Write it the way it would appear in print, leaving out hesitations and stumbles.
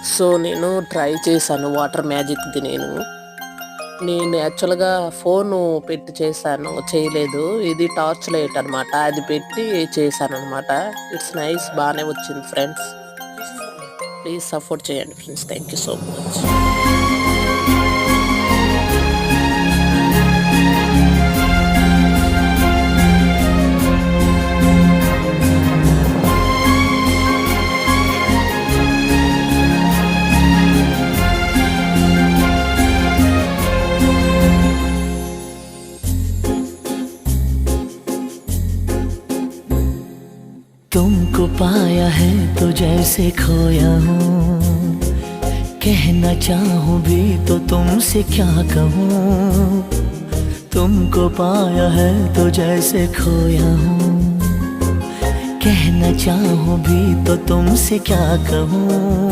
So, నేను try చేశాను water మ్యాజిక్‌ది నేను. నేను యాక్చువల్‌గా ఫోను పెట్టి చేశాను. చేయలేదు. ఇది టార్చ్ లైట్ అనమాట. అది పెట్టి చేశాననమాట. ఇట్స్ నైస్ బానే వచ్చింది ఫ్రెండ్స్. ప్లీజ్ సపోర్ట్ చేయండి friends. Thank you so much. तुमको पाया है तो जैसे खोया हूँ, कहना चाहूँ भी तो तुमसे क्या कहूँ। तुमको पाया है तो जैसे खोया हूँ, कहना चाहूँ भी तो तुमसे क्या कहूँ।